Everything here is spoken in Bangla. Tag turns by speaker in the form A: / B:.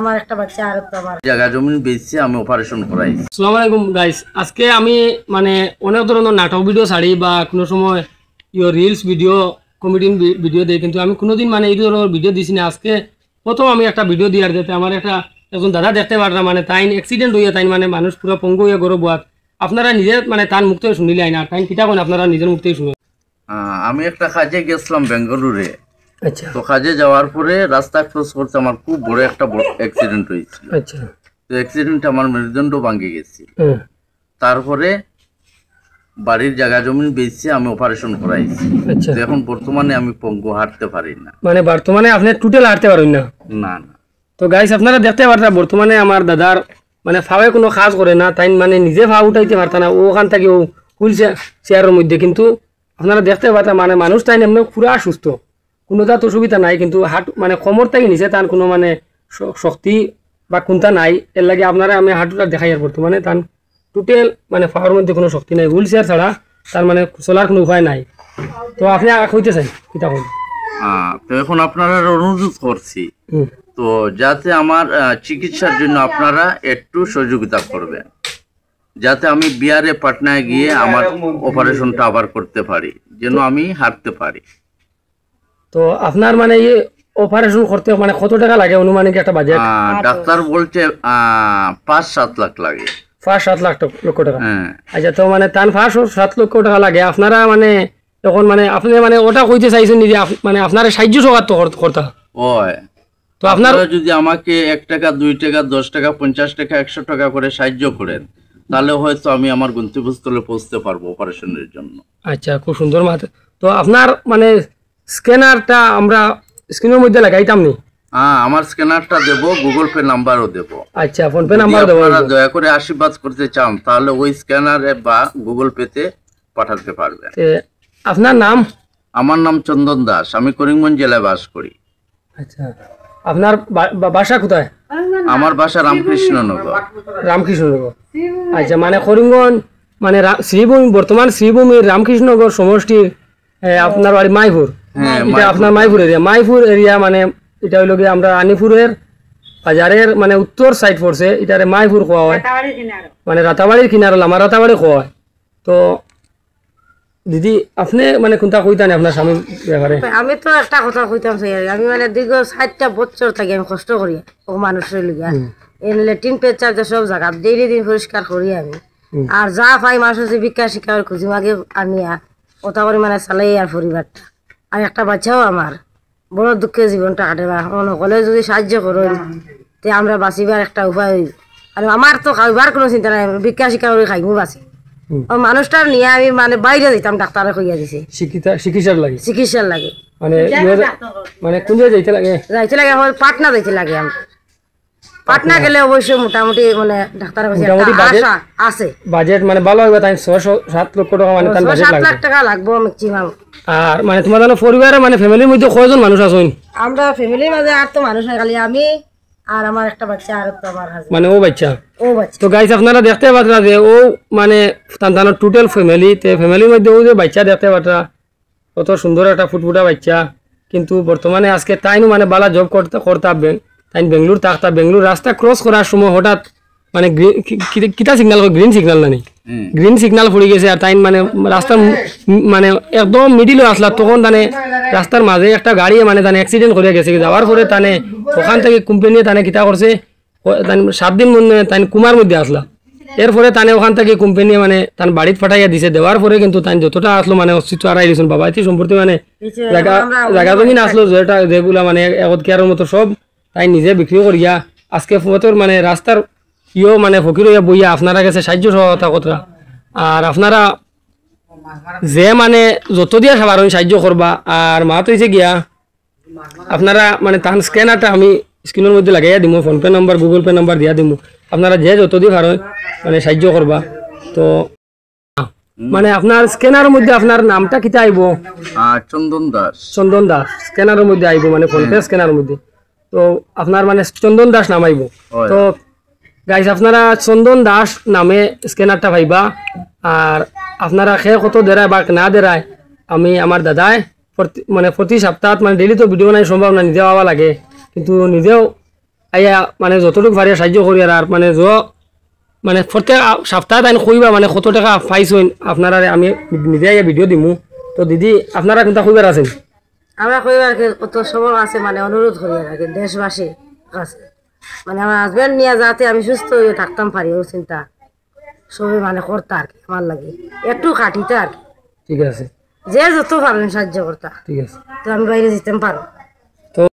A: আমার একটা বাচ্চা আর তো আমার
B: জায়গা জমি বেচে আমি অপারেশন করাই।
C: আসসালামু আলাইকুম গাইস, আজকে আমি মানে অনেক ধরনের নাটক ভিডিও ছাড়ি বা কোনো সময় রিলস ভিডিও কমেডি ভিডিও দিই, কিন্তু আমি কোনোদিন মানে এই ধরনের ভিডিও দিছি না। আজকে প্রথম আমি একটা ভিডিও দিয়ার যেতে আমার একজন দাদা দেখতে পারলাম, মানে তাই অ্যাক্সিডেন্ট হইয়া তাই মানে মানুষ পুরো পঙ্গু হইয়া গরো বাত। আপনারা নিজের মানে তার মুখ থেকে শুনিলে আইনা তাই কিতা কোন আপনারা নিজের মুখ থেকে শুনে।
B: আমি একটা কাজে গেছিলাম বেঙ্গালুরে।
C: আচ্ছা,
B: তো কাজে যাওয়ার পরে রাস্তা ক্রস করতে আমার খুব বড় একটা অ্যাক্সিডেন্ট হয়েছিল।
C: আচ্ছা,
B: তো অ্যাক্সিডেন্টে আমার মেরুদণ্ড ভাঙে গেছে। তারপরে বাড়ির জায়গা জমি বেচে আমি অপারেশন করাইছি।
C: আচ্ছা,
B: এখন বর্তমানে আমি পঙ্গু হাঁটতে পারি না।
C: মানে বর্তমানে আপনি টোটাল হাঁটতে পারেন না?
B: না না।
C: তো গাইস আপনারা দেখতে পারতেন বর্তমানে আমার দাদার মানে ফাওয়ে কোনো কাজ করে না, তাই মানে নিজে ফা উঠাইতে পারত না, ওখান থেকে ও হুইল চেয়ারের মধ্যে। কিন্তু আপনারা দেখতে পারতেন মানে মানুষ তাই এমনি পুরা সুস্থ, কোনো তার অসুবিধা নাই, কিন্তু হাট মানে কোমর থেকে নিচে তার কোনো মানে শক্তি বা কোনটা নাই। এর লাগে আপনারা আমি হাঁটুটা দেখাই আর বর্তমানে তার টোটাল মানে ফাওয়ার মধ্যে কোনো শক্তি নাই, হুইল চেয়ার ছাড়া তার মানে চলার কোনো উপায় নাই। তো আপনি কইতে চাই কিতা কই?
B: তো এখন আপনারা অনুরোধ করছি তো যাতে আমার চিকিৎসার জন্য আপনারা একটু সহযোগিতা করবেন, যাতে আমি বিহারে পাটনায় গিয়ে আমার অপারেশনটা আবার করতে পারি, যেন আমি হাঁটতে পারি।
C: তো আপনার মানে এই অপারেশন করতে মানে কত টাকা লাগে অনুমানিক একটা বাজেট?
B: ডাক্তার বলছে 5-7 লাখ লাগে।
C: 5-7 লক্ষ টাকা?
B: হ্যাঁ।
C: আচ্ছা, তো মানে তার 5-7 লক্ষ টাকা লাগে। আপনারা মানে তখন মানে আপনি মানে ওটা কইতে চাইছেন নিজে মানে আপনার সাহায্য সকার তো করতে
B: হয়। তো আপনারা যদি আমাকে 1 টাকা 2 টাকা 10 টাকা 50 টাকা 100 টাকা করে সাহায্য করেন, তাহলে হয়তো আমি আমার গন্তব্যস্থলে পৌঁছতে পারবো অপারেশনের জন্য।
C: আচ্ছা, খুব সুন্দর মাথা। তো আপনার মানে স্ক্যানারটা আমরা স্ক্রিনের মধ্যে লাগাইতাম নি?
B: আমার স্ক্যানারটা দেবো, গুগল পে নাম্বারও দেবো।
C: আচ্ছা, ফোন পে নাম্বার দেবো।
B: আপনারা দয়া করে আশীর্বাদ করতে চান তাহলে ওই স্ক্যানারে বা গুগল পেতে পাঠাতে পারবেন।
C: আপনার নাম?
B: আমার নাম চন্দন দাস, আমি করিমগঞ্জ জেলায় বাস করি।
C: আচ্ছা, আপনার বাসা কোথায়?
B: আমার বাসা রামকৃষ্ণনগর।
C: রামকৃষ্ণনগর। আচ্ছা, মানে করিমগঞ্জ মানে শ্রীভূমি, বর্তমান শ্রীভূমির রামকৃষ্ণনগর সমষ্টির আপনার বাড়ি মাইপুর। এটা আপনার মাইপুর এরিয়া? মাইপুর এরিয়া মানে এটা হইল গিয়ে আমরা আনিপুরের বাজারের মানে উত্তর সাইড পড়ছে, এটারে মাইপুর কোয়া হয়, মানে রাতাবাড়ির কিনার হল আমার রাতাবাড়ি কোয়া হয়। তো দিদি আপনি মানে কোনটা কইতান আপনার স্বামীর ব্যাপারে?
A: আমি তো একটা কথা কইতাম চাই, আমি মানে দীর্ঘ 60টা বছর থাকি আমি কষ্ট করি ও মানুষের লিগা এই ল্যাট্রিন পেচার সব জায়গা ডেইলি দিন পরিষ্কার করি আমি। আর যা পাই মানুষ ভিক্ষা শিক্ষা খুঁজি আগে আনিয়া ওটা করে মানে চালাই আর পরিবারটা। আর একটা বাচ্চাও আমার বড় দুঃখে জীবনটা কাটে, সকলে যদি সাহায্য করেন তে আমরা বাঁচিবার একটা উপায়। আর আমার তো খাইবার কোনো চিন্তা নাই, ভিক্ষা শিক্ষা করে খাইমু বাঁচি। মানুষটার নিয়ে আমি মানে বাইরে যেতাম, ডাক্তারে কইয়া দিছে চিকিৎসার লাগে মানে
C: মানে কোন জায়গায় যাইতে লাগে
A: পাটনা যাইতে লাগে। আমি পাটনা গেলে অবশ্যই মোটামুটি মানে ডাক্তার আছে
C: বাজেট মানে ভালো হবে, তাই 6-7 লক্ষ টাকা মানে তার বাজেট
A: 7 লাখ টাকা লাগবে ম্যাক্সিমাম।
C: আর মানে তোমার জানো পরিবারে মানে ফ্যামিলির মধ্যে কয়জন মানুষ আছেন?
A: আমরা ফ্যামিলির মাঝে আর তো মানুষ নাই, খালি আমি আর আমার একটা বাচ্চা আর তো আমার হাজবেন্ড
C: মানে ও বাচ্চা।
A: তো
C: গাইস আপনারা দেখতে পাচ্ছেন যে ও মানে তার টোটাল ফ্যামিলি, তে ফ্যামিলির মধ্যে ও যে বাচ্চা দেখতে পাচ্ছা কত সুন্দর একটা ফুটফুটা বাচ্চা। কিন্তু বর্তমানে আজকে তাইনও মানে বালা জব করতে তাই বেঙ্গলুর থাকতা। বেঙ্গলুর রাস্তা ক্রস করার সময় হঠাৎ মানে কিতা সিগনাল গ্রিন সিগনাল না গ্রিন সিগনাল পড়ে গেছে। আর তাই মানে রাস্তার মানে একদম মিডিলে আসলা, তখন তানে রাস্তার মাঝে একটা গাড়ি মানে তানে অ্যাক্সিডেন্ট করে গেছে। যাওয়ার পরে তানে ওখান থেকে কোম্পানি তানে কিতা করছে 7 দিন মধ্যে তাই কুমার মধ্যে আসলা। এরপরে তানে ওখান থেকে কোম্পানি মানে তার বাড়িতে পাঠাইয়া দিছে। দেওয়ার পরে কিন্তু তাই যতটা আসলো মানে অস্তিত্ব হারাই দিয়েছেন বাবা। এটি সম্পর্কে মানে জায়গা জমিন আসলো যেটা যেগুলা মানে এগত কেয়ারের মতো সব তাই নিজে বিক্রি করিয়া আজকে ফটোর মানে রাস্তার মানে ফকির হইয়া বইয়া আপনারা কাছে সাহায্য সহায়তা কথা। আর আপনারা যে মানে যত দিয়া সবার সাহায্য করবা। আর মাত হয়েছে গিয়া আপনারা মানে তার স্ক্যানারটা আমি স্ক্রিনের মধ্যে লাগাইয়া দিব, phone pay number Google pay number দিয়া দিব, আপনারা যে যত দিয়ে পারেন মানে সাহায্য করবা। তো মানে আপনার স্ক্যানারের মধ্যে আপনার নামটা কিতা আইব?
B: চন্দন দাস।
C: চন্দন দাস স্ক্যানারের মধ্যে আইব, মানে ফোন পে স্ক্যানারের মধ্যে। তো আপনার মানে চন্দন দাস নাম আইব। তো গাইস আপনারা চন্দন দাস নামে স্ক্যানারটা পাইবা। আর আপনারা খে কত দেরায় বা না দেরায় আমি আমার দাদায় মানে প্রতি সপ্তাহ মানে ডেইলি তো ভিডিও নাই সম্ভব না, নিজে পাওয়া লাগে, কিন্তু নিজেও আইয়া মানে যতটুকু পারি সাহায্য করি আর মানে মানে প্রত্যেক সপ্তাহে তাই কইবা মানে কত টাকা পাইছেন আপনারা আমি নিজে আইয়া ভিডিও দিমু তো দিদি আপনারা কিন্তু কইবার আছেন
A: আমরা কইবার কত সবর আছে মানে অনুরোধ করি আর কি দেশবাসী কাছে মানে আমার হাজব্যান্ড নিয়ে যাতে আমি সুস্থ হয়ে থাকতাম পারি ওর চিন্তা সবই মানে করতা আর কি আমার লাগে একটু কাটিতে আর কি
C: ঠিক আছে
A: যে যত পারবেন সাহায্য করতা
C: ঠিক আছে
A: তো আমি বাইরে যেতে পারো